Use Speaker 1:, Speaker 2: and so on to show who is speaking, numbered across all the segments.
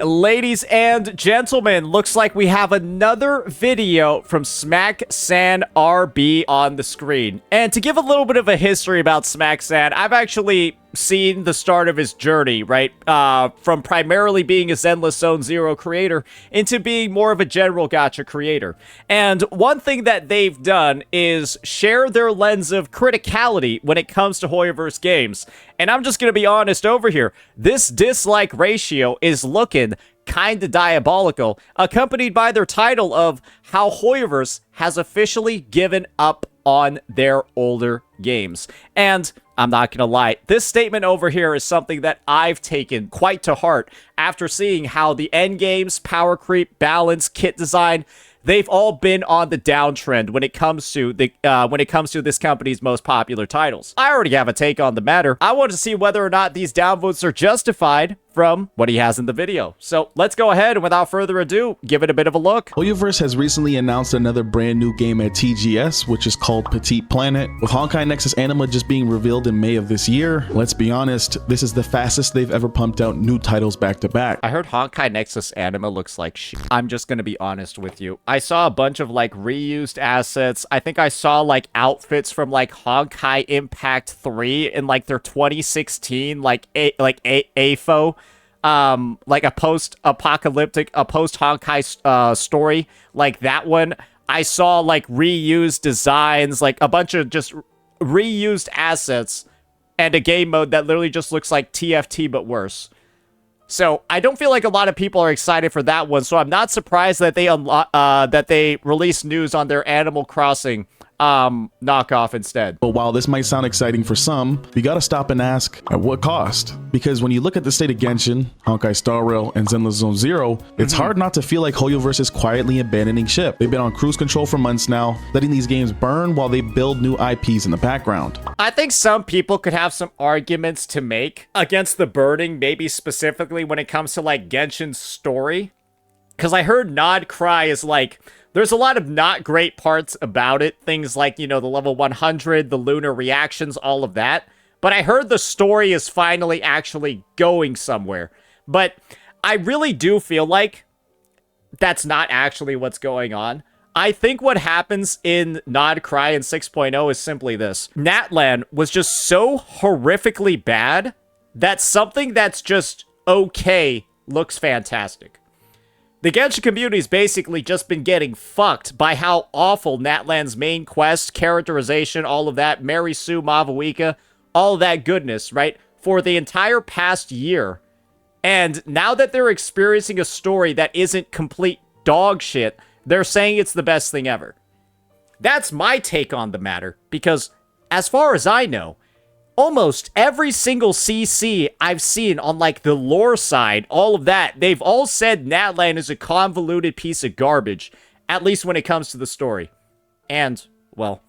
Speaker 1: Ladies and gentlemen, looks like we have another video from Smack-san RB on the screen. And to give a little bit of a history about Smack-san, I've actually seen the start of his journey, right? From primarily being a Zenless Zone Zero creator into being more of a general gacha creator. And one thing that they've done is share their lens of criticality when it comes to Hoyoverse games. And I'm just gonna be honest over here, this dislike ratio is looking kinda diabolical, accompanied by their title of how Hoyoverse has officially given up on their older games. And I'm not gonna lie, this statement over here is something that I've taken quite to heart after seeing how the end games, power creep, balance, kit design, they've all been on the downtrend when it comes to this company's most popular titles. I already have a take on the matter. I want to see whether or not these downvotes are justified from what he has in the video. So let's go ahead and without further ado, give it a bit of a look.
Speaker 2: Hoyoverse has recently announced another brand new game at TGS, which is called Petite Planet. With Honkai Nexus Anima just being revealed in May of this year, let's be honest, this is the fastest they've ever pumped out new titles back to back.
Speaker 1: I heard Honkai Nexus Anima looks like shit. I'm just gonna be honest with you. I saw a bunch of like reused assets. I think I saw like outfits from like Honkai Impact 3 in like their 2016 AFO. Like a post-apocalyptic, a post-Honkai story, like that one. I saw like reused designs, like a bunch of just reused assets, and a game mode that literally just looks like TFT but worse. So I don't feel like a lot of people are excited for that one. So I'm not surprised that they released news on their Animal Crossing knockoff instead.
Speaker 2: But while this might sound exciting for some, we gotta stop and ask, at what cost? Because when you look at the state of Genshin, Honkai Star Rail, and Zenless Zone Zero, it's hard not to feel like Hoyoverse is quietly abandoning ship. They've been on cruise control for months now, letting these games burn while they build new IPs in the background.
Speaker 1: I think some people could have some arguments to make against the burning, maybe specifically when it comes to like Genshin's story. Because I heard Nod Cry is like, there's a lot of not great parts about it. Things like, you know, the level 100, the lunar reactions, all of that. But I heard the story is finally actually going somewhere. But I really do feel like that's not actually what's going on. I think what happens in Nod Cry in 6.0 is simply this. Natlan was just so horrifically bad that something that's just okay looks fantastic. The Genshin community's basically just been getting fucked by how awful Natlan's main quest, characterization, all of that, Mary Sue, Mavuika, all of that goodness, right? For the entire past year. And now that they're experiencing a story that isn't complete dog shit, they're saying it's the best thing ever. That's my take on the matter, because as far as I know, almost every single CC I've seen on, like, the lore side, all of that, they've all said Natlan is a convoluted piece of garbage, at least when it comes to the story. And, well,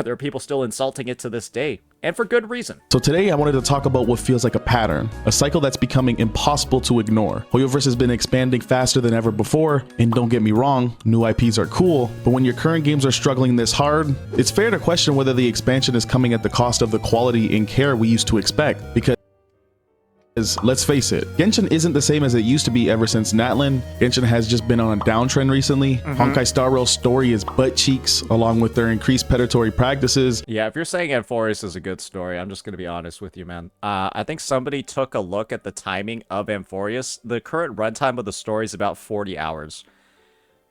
Speaker 1: there are people still insulting it to this day, and for good reason.
Speaker 2: So today I wanted to talk about what feels like a pattern, a cycle that's becoming impossible to ignore. Hoyoverse has been expanding faster than ever before, and don't get me wrong, new IPs are cool, but when your current games are struggling this hard, it's fair to question whether the expansion is coming at the cost of the quality and care we used to expect, because let's face it, Genshin isn't the same as it used to be ever since Natlan. Genshin has just been on a downtrend recently. Honkai Star Rail's story is butt cheeks, along with their increased predatory practices.
Speaker 1: Yeah, if you're saying Amphoreus is a good story, I'm just going to be honest with you, man. I think somebody took a look at the timing of Amphoreus. The current runtime of the story is about 40 hours.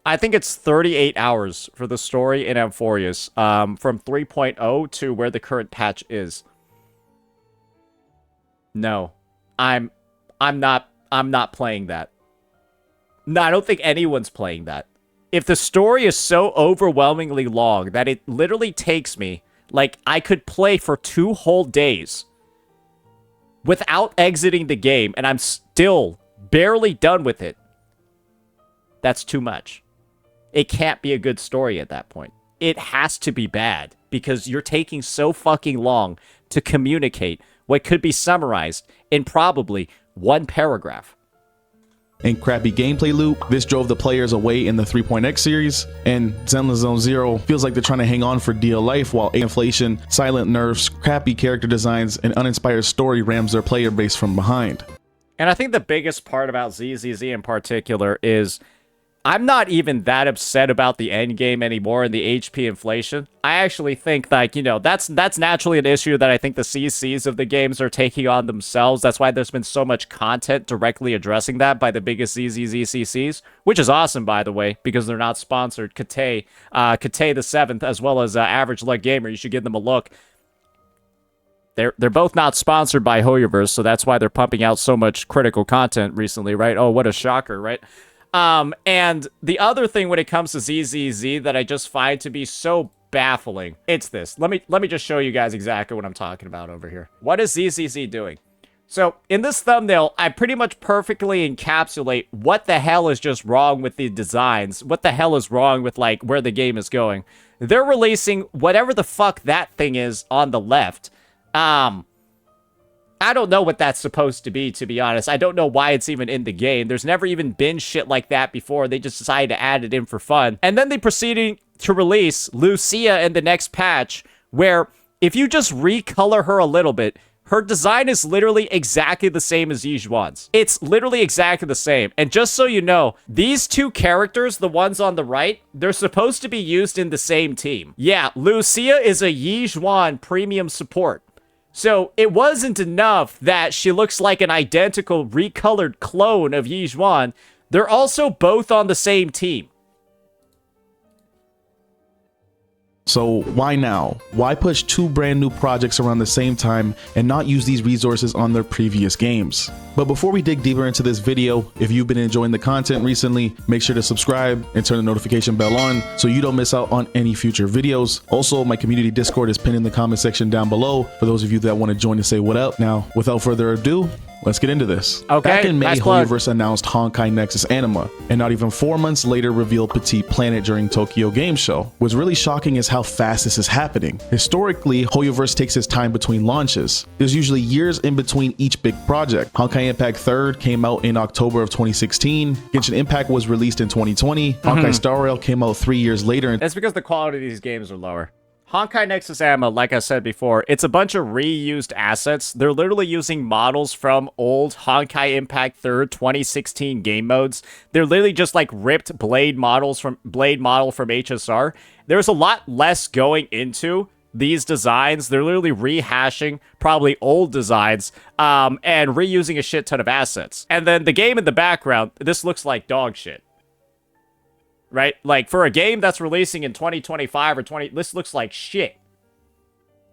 Speaker 1: I think it's 38 hours for the story in Amphoreus, from 3.0 to where the current patch is. No. I'm not playing that. No, I don't think anyone's playing that. If the story is so overwhelmingly long that it literally takes me, like, I could play for 2 whole days without exiting the game, and I'm still barely done with it, that's too much. It can't be a good story at that point. It has to be bad, because you're taking so fucking long to communicate what could be summarized in probably 1 paragraph.
Speaker 2: And crappy gameplay loop, this drove the players away in the 3.x series, and Zenless Zone Zero feels like they're trying to hang on for dear life while inflation, silent nerfs, crappy character designs, and uninspired story rams their player base from behind.
Speaker 1: And I think the biggest part about ZZZ in particular is I'm not even that upset about the end game anymore and the HP inflation. I actually think, like, you know, that's naturally an issue that I think the CCs of the games are taking on themselves. That's why there's been so much content directly addressing that by the biggest ZZZ CCs, which is awesome, by the way, because they're not sponsored. Kate the 7th, as well as Average Leg Gamer. You should give them a look. They're both not sponsored by Hoyoverse, so that's why they're pumping out so much critical content recently, right? Oh, what a shocker, right? And the other thing when it comes to ZZZ that I just find to be so baffling, it's this. Let me just show you guys exactly what I'm talking about over here. What is ZZZ doing? So in this thumbnail, I pretty much perfectly encapsulate what the hell is just wrong with the designs. What the hell is wrong with, like, where the game is going. They're releasing whatever the fuck that thing is on the left. I don't know what that's supposed to be honest. I don't know why it's even in the game. There's never even been shit like that before. They just decided to add it in for fun. And then they proceeded to release Lucia in the next patch, where if you just recolor her a little bit, her design is literally exactly the same as Yijuan's. It's literally exactly the same. And just so you know, these two characters, the ones on the right, they're supposed to be used in the same team. Yeah, Lucia is a Yijuan premium support. So it wasn't enough that she looks like an identical recolored clone of Yijuan. They're also both on the same team.
Speaker 2: So why now? Why push two brand new projects around the same time and not use these resources on their previous games? But before we dig deeper into this video, if you've been enjoying the content recently, make sure to subscribe and turn the notification bell on so you don't miss out on any future videos. Also, my community Discord is pinned in the comment section down below for those of you that want to join to say what up. Now, without further ado, let's get into this.
Speaker 1: Okay,
Speaker 2: back in May,
Speaker 1: nice plug.
Speaker 2: Hoyoverse announced Honkai Nexus Anima, and not even 4 months later revealed Petit Planet during Tokyo Game Show. What's really shocking is how fast this is happening. Historically, Hoyoverse takes its time between launches. There's usually years in between each big project. Honkai Impact 3rd came out in October of 2016. Genshin Impact was released in 2020. Honkai Star Rail came out 3 years later.
Speaker 1: That's because the quality of these games are lower. Honkai Nexus Anima, like I said before, it's a bunch of reused assets. They're literally using models from old Honkai Impact 3rd 2016 game modes. They're literally just like ripped Blade model from HSR. There's a lot less going into these designs. They're literally rehashing probably old designs and reusing a shit ton of assets. And then the game in the background, this looks like dog shit. Right? Like, for a game that's releasing in 2025 or this looks like shit.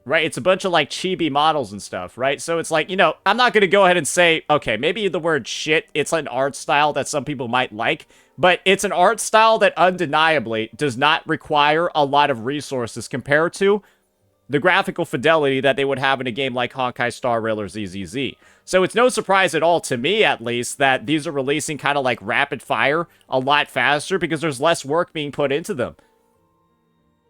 Speaker 1: Right? It's a bunch of, like, chibi models and stuff, right? So it's like, you know, I'm not going to go ahead and say, okay, maybe the word shit, it's an art style that some people might like, but it's an art style that undeniably does not require a lot of resources compared to the graphical fidelity that they would have in a game like Honkai Star Rail or ZZZ. So it's no surprise at all, to me at least, that these are releasing kind of like rapid fire a lot faster because there's less work being put into them.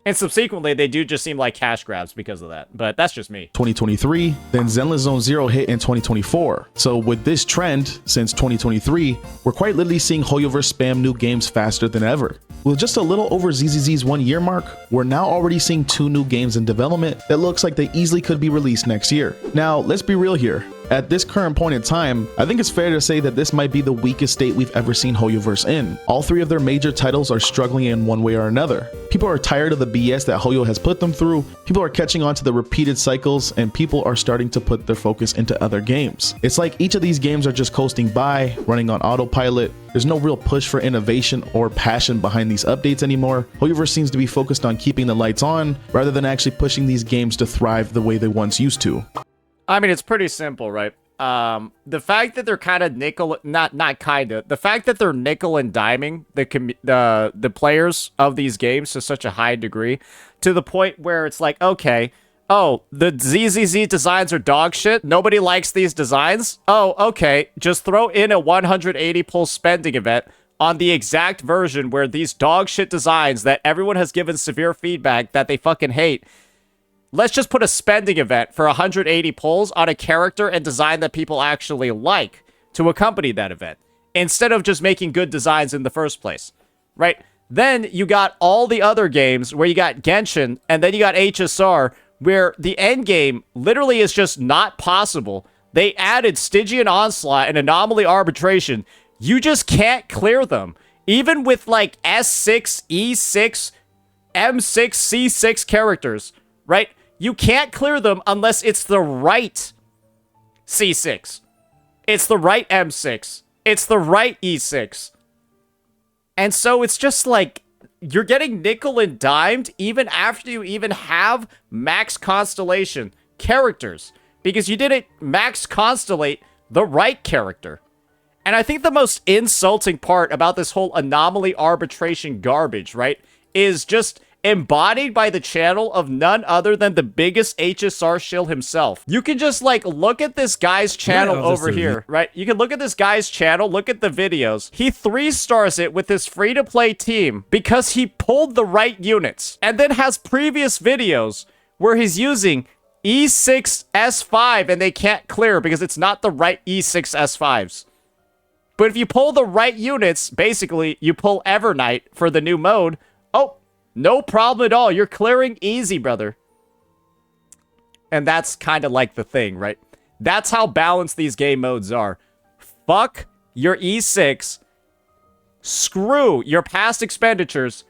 Speaker 1: And subsequently, they do just seem like cash grabs because of that. But that's just me.
Speaker 2: 2023, then Zenless Zone Zero hit in 2024. So with this trend since 2023, we're quite literally seeing Hoyoverse spam new games faster than ever. With just a little over ZZZ's 1 year mark, we're now already seeing 2 new games in development that looks like they easily could be released next year. Now, let's be real here. At this current point in time, I think it's fair to say that this might be the weakest state we've ever seen Hoyoverse in. All 3 of their major titles are struggling in one way or another. People are tired of the BS that Hoyo has put them through, people are catching on to the repeated cycles, and people are starting to put their focus into other games. It's like each of these games are just coasting by, running on autopilot. There's no real push for innovation or passion behind these updates anymore. Hoyoverse seems to be focused on keeping the lights on, rather than actually pushing these games to thrive the way they once used to.
Speaker 1: I mean, it's pretty simple, right? The fact that they're kind of the fact that they're nickel and diming the players of these games to such a high degree, to the point where it's like, okay, oh, the ZZZ designs are dog shit. Nobody likes these designs. Oh, okay, just throw in a 180 pulse spending event on the exact version where these dog shit designs that everyone has given severe feedback that they fucking hate. Let's just put a spending event for 180 pulls on a character and design that people actually like to accompany that event, instead of just making good designs in the first place, right? Then you got all the other games where you got Genshin, and then you got HSR, where the end game literally is just not possible. They added Stygian Onslaught and Anomaly Arbitration. You just can't clear them. Even with like S6, E6, M6, C6 characters, right? You can't clear them unless it's the right C6. It's the right M6. It's the right E6. And so it's just like, you're getting nickel and dimed even after you even have max constellation characters. Because you didn't max constellate the right character. And I think the most insulting part about this whole anomaly arbitration garbage, right, is just embodied by the channel of none other than the biggest HSR shill himself. You can just, like, look at this guy's channel over here, right? You can look at this guy's channel, look at the videos. He 3-stars it with his free-to-play team because he pulled the right units, and then has previous videos where he's using E6 S5 and they can't clear because it's not the right E6 S5s. But if you pull the right units, basically, you pull Evernight for the new mode, oh, no problem at all. You're clearing easy, brother. And that's kind of like the thing, right? That's how balanced these game modes are. Fuck your E6. Screw your past expenditures.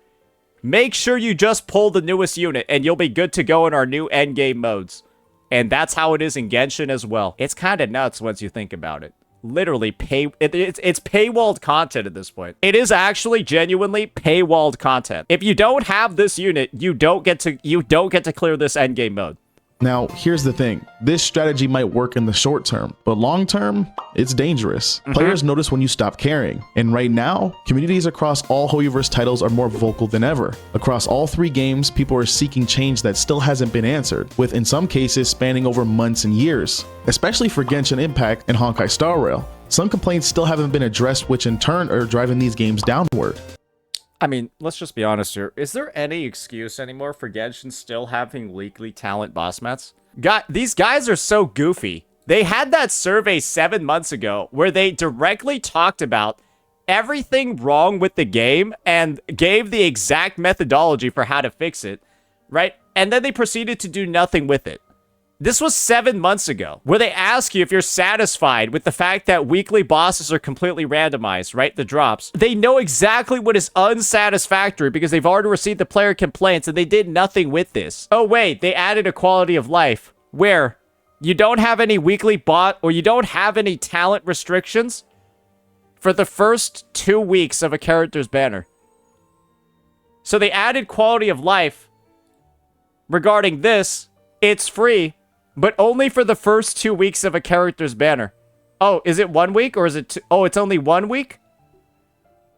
Speaker 1: Make sure you just pull the newest unit, and you'll be good to go in our new endgame modes. And that's how it is in Genshin as well. It's kind of nuts once you think about it. Literally, it's paywalled content at this point. It is actually genuinely paywalled content. If you don't have this unit, you don't get to clear this endgame mode.
Speaker 2: Now, here's the thing. This strategy might work in the short term, but long term, it's dangerous. Players notice when you stop caring. And right now, communities across all Hoyoverse titles are more vocal than ever. Across all 3 games, people are seeking change that still hasn't been answered, with in some cases spanning over months and years, especially for Genshin Impact and Honkai Star Rail. Some complaints still haven't been addressed, which in turn are driving these games downward.
Speaker 1: I mean, let's just be honest here. Is there any excuse anymore for Genshin still having weekly talent boss mats? These guys are so goofy. They had that survey 7 months ago where they directly talked about everything wrong with the game and gave the exact methodology for how to fix it, right? And then they proceeded to do nothing with it. This was 7 months ago, where they ask you if you're satisfied with the fact that weekly bosses are completely randomized, right? The drops. They know exactly what is unsatisfactory because they've already received the player complaints and they did nothing with this. Oh, wait, they added a quality of life where you don't have any weekly or you don't have any talent restrictions for the first 2 weeks of a character's banner. So they added quality of life regarding this. It's free. But only for the first 2 weeks of a character's banner. Oh, is it 1 week or is it oh, it's only 1 week?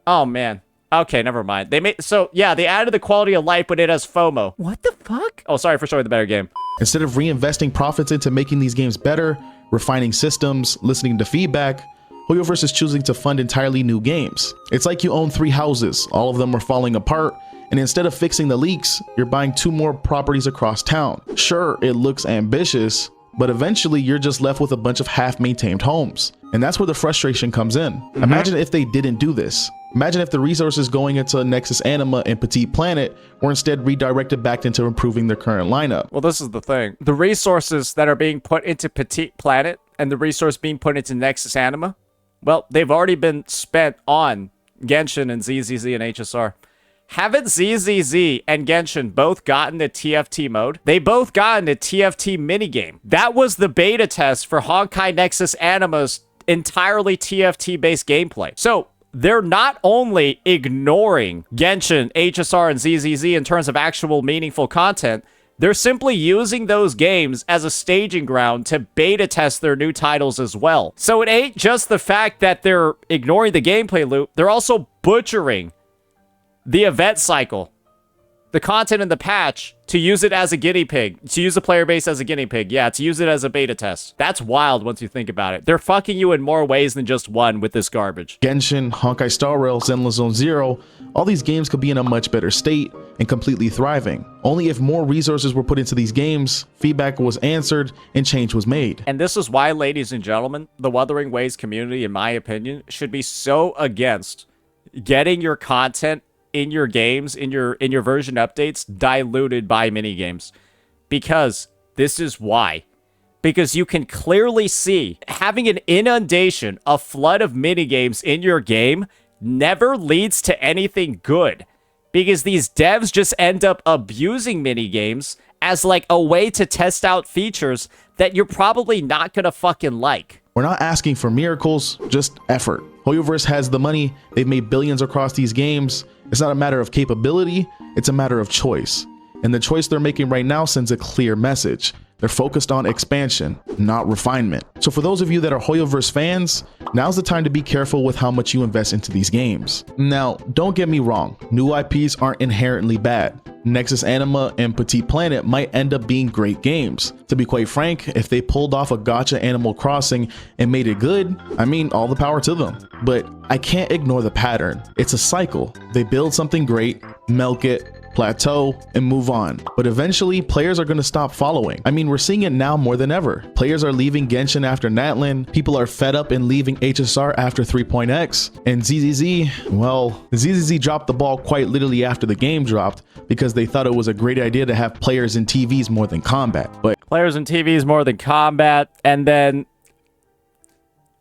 Speaker 1: Oh, man. Okay, never mind. They added the quality of life, but it has FOMO. What the fuck? Oh, sorry for showing the better game.
Speaker 2: Instead of reinvesting profits into making these games better, refining systems, listening to feedback, Hoyoverse is choosing to fund entirely new games. It's like you own 3 houses, all of them are falling apart, and instead of fixing the leaks, you're buying 2 more properties across town. Sure, it looks ambitious, but eventually you're just left with a bunch of half-maintained homes. And that's where the frustration comes in. Imagine if they didn't do this. Imagine if the resources going into Nexus Anima and Petite Planet were instead redirected back into improving their current lineup.
Speaker 1: Well, this is the thing. The resources that are being put into Petite Planet and the resource being put into Nexus Anima, well, they've already been spent on Genshin and ZZZ and HSR. Haven't ZZZ and Genshin both gotten a TFT mode? They both gotten a TFT minigame. That was the beta test for Honkai Nexus Anima's entirely TFT-based gameplay. So, they're not only ignoring Genshin, HSR, and ZZZ in terms of actual meaningful content, they're simply using those games as a staging ground to beta test their new titles as well. So it ain't just the fact that they're ignoring the gameplay loop, they're also butchering the event cycle, the content in the patch, to use it as a guinea pig, to use the player base as a guinea pig. Yeah, to use it as a beta test. That's wild once you think about it. They're fucking you in more ways than just one with this garbage.
Speaker 2: Genshin, Honkai Star Rail, Zenless Zone Zero, all these games could be in a much better state and completely thriving. Only if more resources were put into these games, feedback was answered, and change was made.
Speaker 1: And this is why, ladies and gentlemen, the Wuthering Waves community, in my opinion, should be so against getting your content in your games, in your version updates, diluted by minigames. Because this is why. because you can clearly see having an inundation, a flood of minigames in your game never leads to anything good, because these devs just end up abusing minigames as like a way to test out features that you're probably not gonna fucking like.
Speaker 2: We're not asking for miracles, just effort. Hoyoverse has the money. They've made billions across these games. It's not a matter of capability, it's a matter of choice. And the choice they're making right now sends a clear message. They're focused on expansion, not refinement. So for those of you that are Hoyoverse fans, now's the time to be careful with how much you invest into these games. Now, don't get me wrong, new IPs aren't inherently bad. Nexus Anima and Petit Planet might end up being great games. To be quite frank, if they pulled off a gacha Animal Crossing and made it good, I mean, all the power to them. But I can't ignore the pattern. It's a cycle. They build something great, milk it, plateau, and move on. But eventually, players are going to stop following. I mean, we're seeing it now more than ever. Players are leaving Genshin after Natlan, people are fed up and leaving HSR after 3.x, and ZZZ, well, ZZZ dropped the ball quite literally after the game dropped because they thought it was a great idea to have players in TVs more than combat. But
Speaker 1: players in TVs more than combat, and then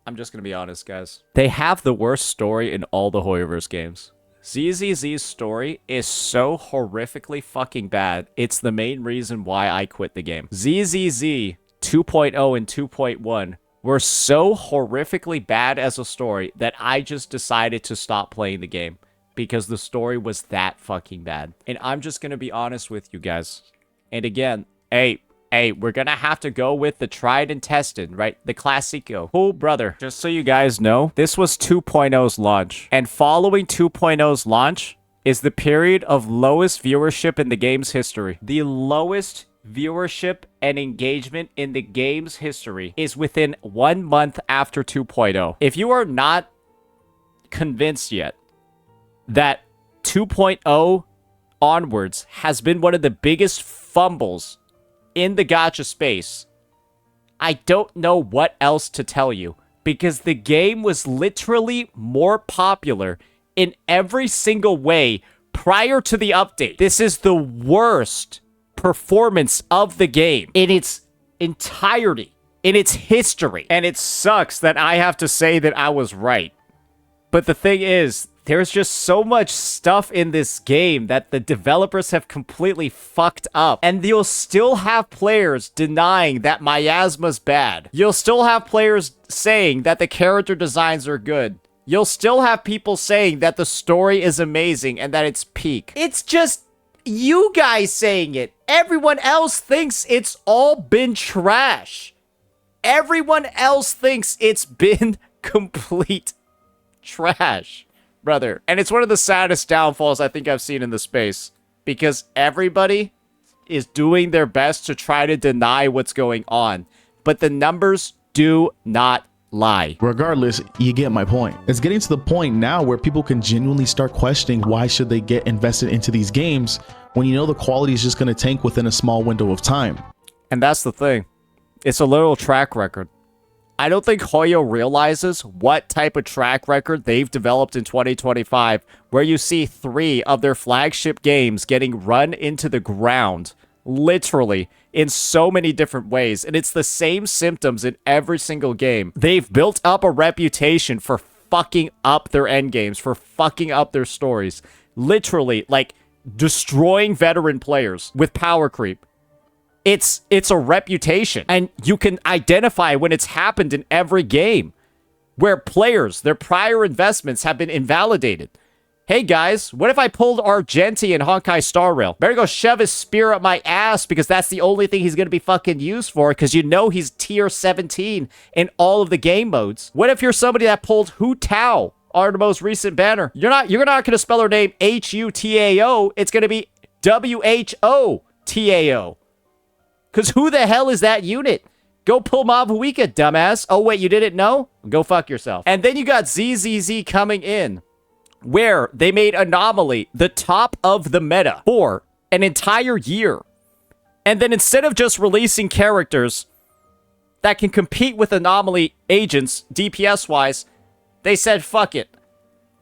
Speaker 1: I'm just going to be honest, guys. They have the worst story in all the Hoyoverse games. ZZZ's story is so horrifically fucking bad. It's the main reason why I quit the game. ZZZ 2.0 and 2.1 were so horrifically bad as a story that I just decided to stop playing the game because the story was that fucking bad. And I'm just gonna be honest with you guys. And again, hey, we're gonna have to go with the tried and tested, right? The Classico. Oh, brother. Just so you guys know, this was 2.0's launch. And following 2.0's launch is the period of lowest viewership in the game's history. The lowest viewership and engagement in the game's history is within 1 month after 2.0. If you are not convinced yet that 2.0 onwards has been one of the biggest fumbles in the gacha space, I don't know what else to tell you, because the game was literally more popular in every single way prior to the update. This is the worst performance of the game in its entirety, in its history. And it sucks that I have to say that I was right. But the thing is, there's just so much stuff in this game that the developers have completely fucked up. And you'll still have players denying that Miasma's bad. You'll still have players saying that the character designs are good. You'll still have people saying that the story is amazing and that it's peak. It's just you guys saying it. Everyone else thinks it's all been trash. Everyone else thinks it's been complete trash. Brother. And it's one of the saddest downfalls I think I've seen in the space, because everybody is doing their best to try to deny what's going on, but the numbers do not lie.
Speaker 2: regardless, you get my point. It's getting to the point now where people can genuinely start questioning why should they get invested into these games when you know the quality is just going to tank within a small window of time.
Speaker 1: And that's the thing. It's a literal track record. I don't think Hoyo realizes what type of track record they've developed in 2025, where you see 3 of their flagship games getting run into the ground, literally, in so many different ways. And it's the same symptoms in every single game. They've built up a reputation for fucking up their endgames, for fucking up their stories. Literally, like, destroying veteran players with power creep. It's a reputation, and you can identify when it's happened in every game where players, their prior investments have been invalidated. Hey guys, what if I pulled Argenti in Honkai Star Rail? Better go shove his spear up my ass, because that's the only thing he's going to be fucking used for, because you know he's tier 17 in all of the game modes. What if you're somebody that pulled Hu Tao, our most recent banner? You're not going to spell her name Hutao. It's going to be Whotao. Because who the hell is that unit? Go pull Mavuika, dumbass. Oh, wait, you didn't know? Go fuck yourself. And then you got ZZZ coming in, where they made Anomaly the top of the meta for an entire year. And then instead of just releasing characters that can compete with Anomaly agents, DPS-wise, they said, fuck it.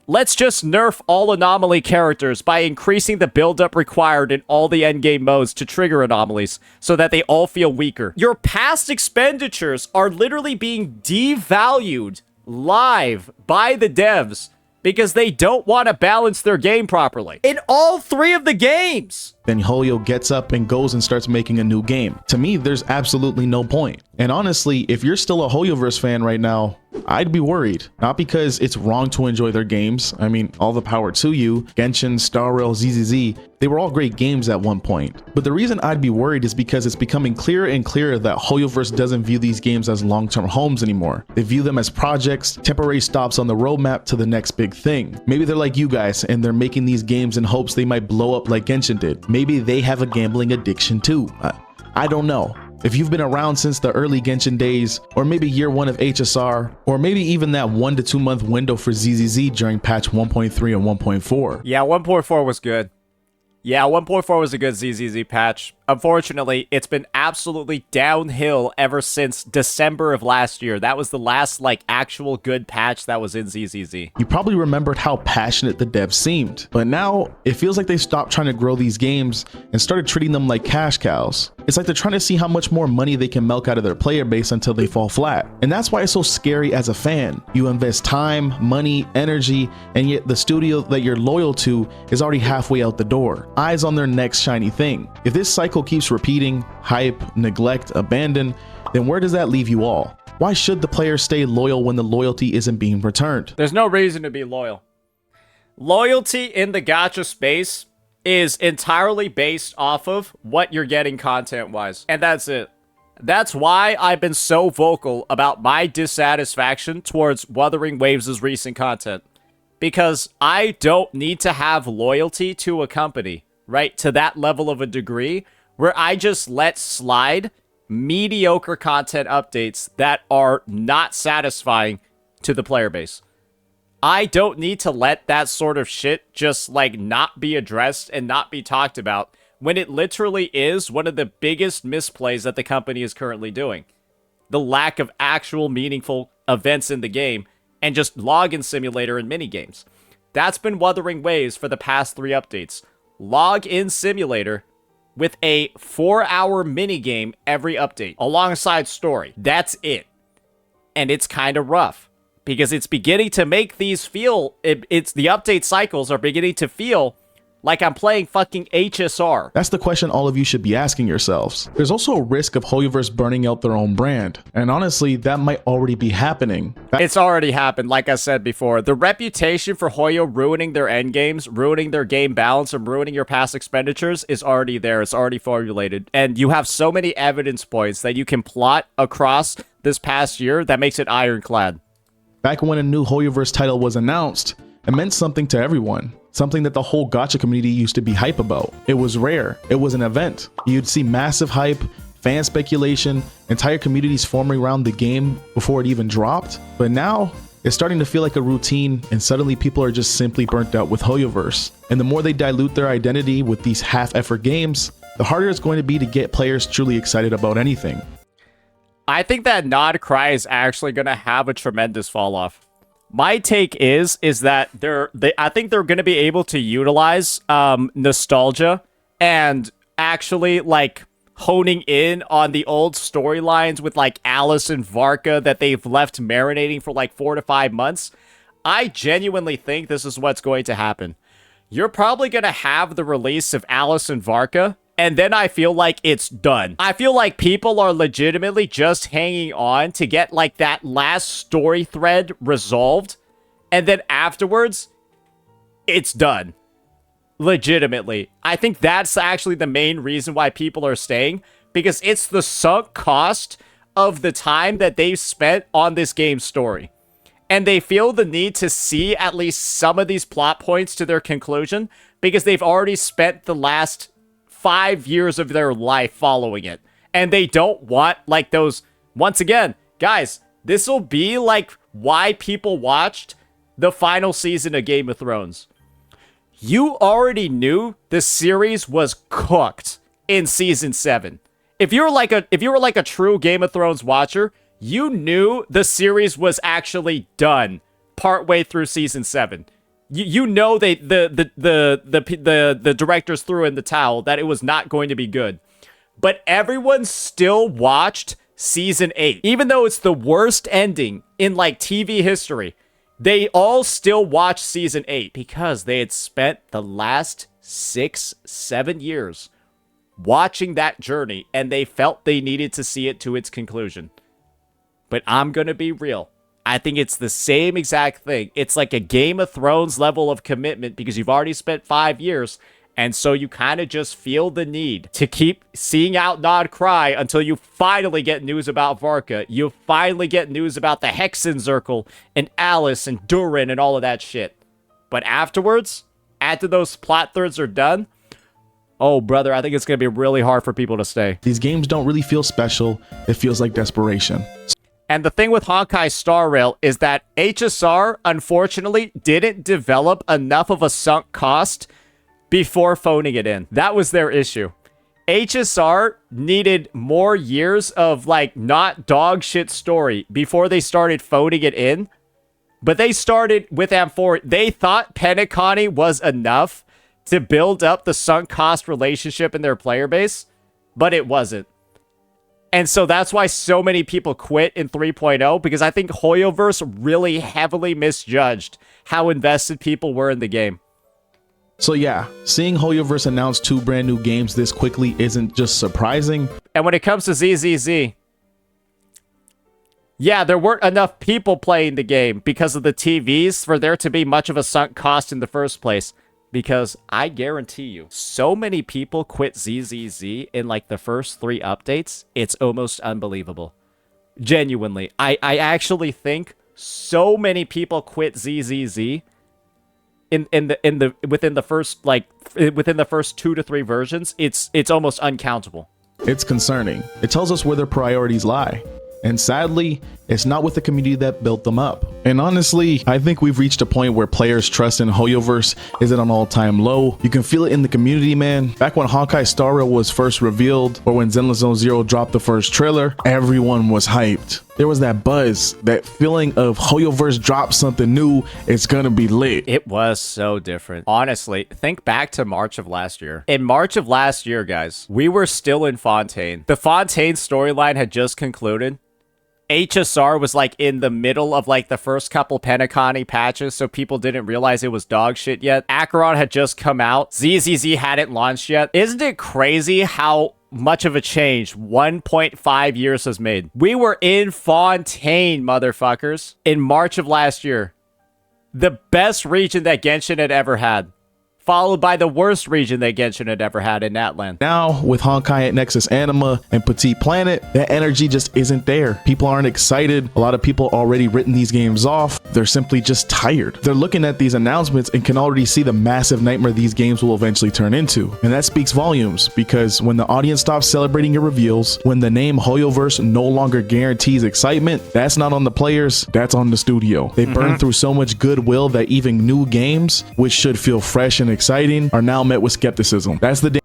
Speaker 1: let's just nerf all anomaly characters by increasing the build-up required in all the endgame modes to trigger anomalies so that they all feel weaker. Your past expenditures are literally being devalued live by the devs because they don't want to balance their game properly. In all 3 of the games!
Speaker 2: Then Hoyo gets up and goes and starts making a new game. To me, there's absolutely no point. And honestly, if you're still a Hoyoverse fan right now, I'd be worried. Not because it's wrong to enjoy their games. I mean, all the power to you. Genshin, Star Rail, ZZZ, they were all great games at one point. But the reason I'd be worried is because it's becoming clearer and clearer that Hoyoverse doesn't view these games as long-term homes anymore. They view them as projects, temporary stops on the roadmap to the next big thing. Maybe they're like you guys and they're making these games in hopes they might blow up like Genshin did. Maybe they have a gambling addiction too. I don't know. If you've been around since the early Genshin days, or maybe year 1 of HSR, or maybe even that 1 to 2 month window for ZZZ during patch 1.3 and 1.4.
Speaker 1: Yeah, 1.4 was good. Yeah, 1.4 was a good ZZZ patch. Unfortunately, it's been absolutely downhill ever since December of last year. That was the last, like, actual good patch that was in ZZZ.
Speaker 2: You probably remembered how passionate the devs seemed, but now it feels like they stopped trying to grow these games and started treating them like cash cows. It's like they're trying to see how much more money they can milk out of their player base until they fall flat. And that's why it's so scary as a fan. You invest time, money, energy, and yet the studio that you're loyal to is already halfway out the door, eyes on their next shiny thing. If this cycle keeps repeating, hype, neglect, abandon, then where does that leave you all? Why should the player stay loyal when the loyalty isn't being returned?
Speaker 1: There's no reason to be loyal. Loyalty in the gacha space is entirely based off of what you're getting content-wise. And that's it. That's why I've been so vocal about my dissatisfaction towards Wuthering Waves' recent content. Because I don't need to have loyalty to a company, right? To that level of a degree where I just let slide mediocre content updates that are not satisfying to the player base. I don't need to let that sort of shit just, like, not be addressed and not be talked about when it literally is one of the biggest misplays that the company is currently doing. The lack of actual meaningful events in the game and just login simulator and minigames. That's been Wuthering Waves for the past 3 updates. Login simulator with a 4-hour minigame every update alongside story. That's it. And it's kind of rough because it's beginning to make these feel, it's the update cycles are beginning to feel like I'm playing fucking HSR.
Speaker 2: That's the question all of you should be asking yourselves. There's also a risk of Hoyoverse burning out their own brand. And honestly, that might already be happening.
Speaker 1: It's already happened, like I said before. The reputation for Hoyo ruining their endgames, ruining their game balance, and ruining your past expenditures is already there. It's already formulated. And you have so many evidence points that you can plot across this past year that makes it ironclad.
Speaker 2: Back when a new Hoyoverse title was announced, it meant something to everyone. Something that the whole gacha community used to be hype about. It was rare. It was an event. You'd see massive hype, fan speculation, entire communities forming around the game before it even dropped. But now, it's starting to feel like a routine, and suddenly people are just simply burnt out with Hoyoverse. And the more they dilute their identity with these half-effort games, the harder it's going to be to get players truly excited about anything.
Speaker 1: I think that Nod Cry is actually going to have a tremendous fall off. My take is that I think they're going to be able to utilize nostalgia and actually, like, honing in on the old storylines with, like, Alice and Varka that they've left marinating for like 4 to 5 months. I genuinely think this is what's going to happen. You're probably going to have the release of Alice and Varka, and then I feel like it's done. I feel like people are legitimately just hanging on to get, like, that last story thread resolved. And then afterwards, it's done. Legitimately. I think that's actually the main reason why people are staying. Because it's the sunk cost of the time that they've spent on this game's story. And they feel the need to see at least some of these plot points to their conclusion. Because they've already spent the last 5 years of their life following it. And they don't want, like, those... Once again, guys, this will be, like, why people watched the final season of Game of Thrones. You already knew the series was cooked in season 7. If you were like a true Game of Thrones watcher, you knew the series was actually done partway through season 7. You know the directors threw in the towel that it was not going to be good. But everyone still watched season 8. Even though it's the worst ending in like TV history, they all still watched season 8 because they had spent the last 6-7 years watching that journey and they felt they needed to see it to its conclusion. But I'm gonna be real. I think it's the same exact thing. It's like a Game of Thrones level of commitment because you've already spent 5 years, and so you kind of just feel the need to keep seeing out Nod cry until you finally get news about Varka. You finally get news about the Hexen Circle and Alice and Durin and all of that shit. But afterwards, after those plot threads are done, oh, brother, I think it's going to be really hard for people to stay.
Speaker 2: These games don't really feel special. It feels like desperation.
Speaker 1: And the thing with Honkai Star Rail is that HSR, unfortunately, didn't develop enough of a sunk cost before phoning it in. That was their issue. HSR needed more years of, like, not dog shit story before they started phoning it in. But they started with Amphora. They thought Penacony was enough to build up the sunk cost relationship in their player base, but it wasn't. And so that's why so many people quit in 3.0, because I think Hoyoverse really heavily misjudged how invested people were in the game.
Speaker 2: So yeah, seeing Hoyoverse announce 2 brand new games this quickly isn't just surprising.
Speaker 1: And when it comes to ZZZ, yeah, there weren't enough people playing the game because of the TVs for there to be much of a sunk cost in the first place. Because I guarantee you, so many people quit ZZZ in like the first 3 updates, it's almost unbelievable. Genuinely, I actually think so many people quit ZZZ within the first 2 to 3 versions. It's almost uncountable.
Speaker 2: It's concerning. It tells us where their priorities lie. And sadly, it's not with the community that built them up. And honestly, I think we've reached a point where players' trust in Hoyoverse is at an all-time low. You can feel it in the community, man. Back when Honkai Star Rail was first revealed, or when Zenless Zone Zero dropped the first trailer, everyone was hyped. There was that buzz, that feeling of Hoyoverse dropped something new, it's gonna be lit.
Speaker 1: It was so different. Honestly, think back to March of last year. In March of last year, guys, we were still in Fontaine. The Fontaine storyline had just concluded. HSR was like in the middle of like the first couple Penacony patches, so people didn't realize it was dog shit yet. Acheron had just come out. ZZZ hadn't launched yet. Isn't it crazy how much of a change 1.5 years has made? We were in Fontaine, motherfuckers, in March of last year. The best region that Genshin had ever had, followed by the worst region that Genshin had ever had in Natlan.
Speaker 2: Now, with Honkai at Nexus Anima and Petite Planet, that energy just isn't there. People aren't excited. A lot of people already written these games off. They're simply just tired. They're looking at these announcements and can already see the massive nightmare these games will eventually turn into. And that speaks volumes, because when the audience stops celebrating your reveals, when the name Hoyoverse no longer guarantees excitement, that's not on the players, that's on the studio. They burned through so much goodwill that even new games, which should feel fresh and exciting, are now met with skepticism. That's the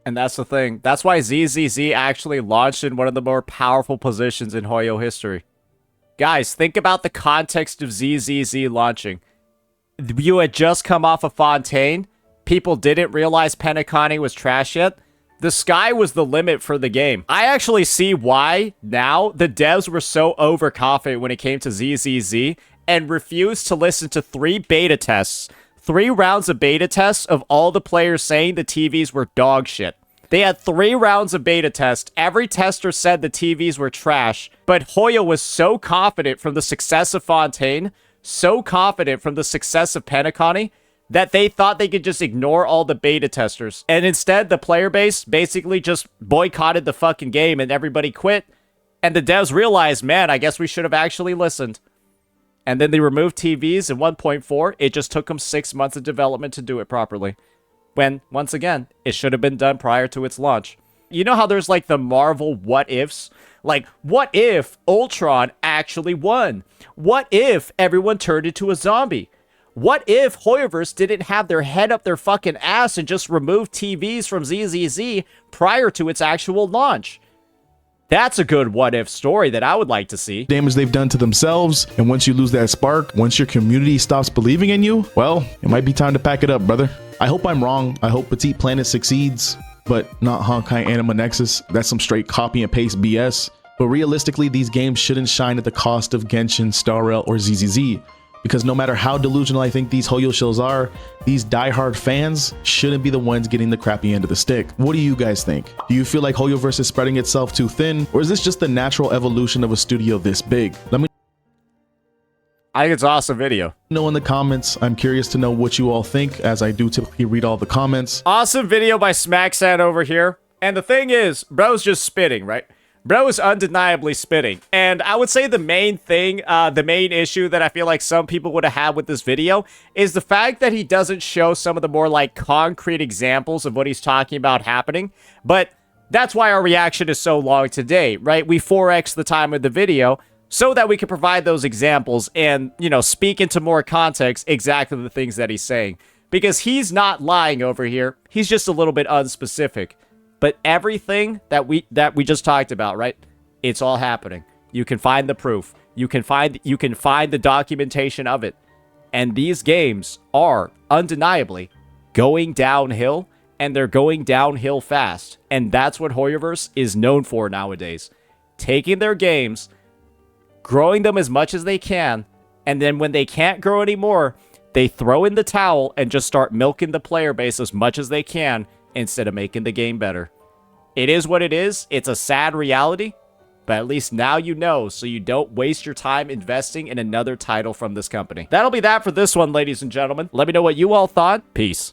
Speaker 1: And that's the thing. That's why ZZZ actually launched in one of the more powerful positions in Hoyo history. Guys, think about the context of ZZZ launching. You had just come off of Fontaine. People didn't realize Penacony was trash yet. The sky was the limit for the game. I actually see why now the devs were so overconfident when it came to ZZZ and refused to listen to 3 beta tests. 3 rounds of beta tests of all the players saying the TVs were dog shit. They had 3 rounds of beta tests. Every tester said the TVs were trash, but Hoyo was so confident from the success of Fontaine, so confident from the success of Penacony, that they thought they could just ignore all the beta testers. And instead, the player base basically just boycotted the fucking game and everybody quit. And the devs realized, man, I guess we should have actually listened. And then they removed TVs in 1.4. It just took them 6 months of development to do it properly. When, once again, it should have been done prior to its launch. You know how there's like the Marvel what ifs? Like, what if Ultron actually won? What if everyone turned into a zombie? What if Hoyoverse didn't have their head up their fucking ass and just remove TVs from ZZZ prior to its actual launch? That's a good what-if story that I would like to see.
Speaker 2: Damage they've done to themselves, and once you lose that spark, once your community stops believing in you, well, it might be time to pack it up, brother. I hope I'm wrong. I hope Petite Planet succeeds, but not Honkai Anima Nexus. That's some straight copy and paste BS. But realistically, these games shouldn't shine at the cost of Genshin, Star Rail, or ZZZ. Because no matter how delusional I think these Hoyo shills are, these diehard fans shouldn't be the ones getting the crappy end of the stick. What do you guys think? Do you feel like Hoyoverse is spreading itself too thin, or is this just the natural evolution of a studio this big? Let me
Speaker 1: I think it's an awesome video.
Speaker 2: know in the comments. I'm curious to know what you all think, as I do typically read all the comments.
Speaker 1: Awesome video by Smacksan over here. And the thing is, bro's just spitting, right? Bro is undeniably spitting. And I would say the main thing, the main issue that I feel like some people would have had with this video is the fact that he doesn't show some of the more like concrete examples of what he's talking about happening. But that's why our reaction is so long today, right? We 4x the time of the video so that we can provide those examples and, you know, speak into more context exactly the things that he's saying. Because he's not lying over here. He's just a little bit unspecific. But everything that we just talked about, right? It's all happening. You can find the proof. You can find the documentation of it. And these games are undeniably going downhill, and they're going downhill fast. And that's what Hoyoverse is known for nowadays. Taking their games, growing them as much as they can, and then when they can't grow anymore, they throw in the towel and just start milking the player base as much as they can instead of making the game better. It is what it is. It's a sad reality, but at least now you know, so you don't waste your time investing in another title from this company. That'll be that for this one, ladies and gentlemen. Let me know what you all thought. Peace.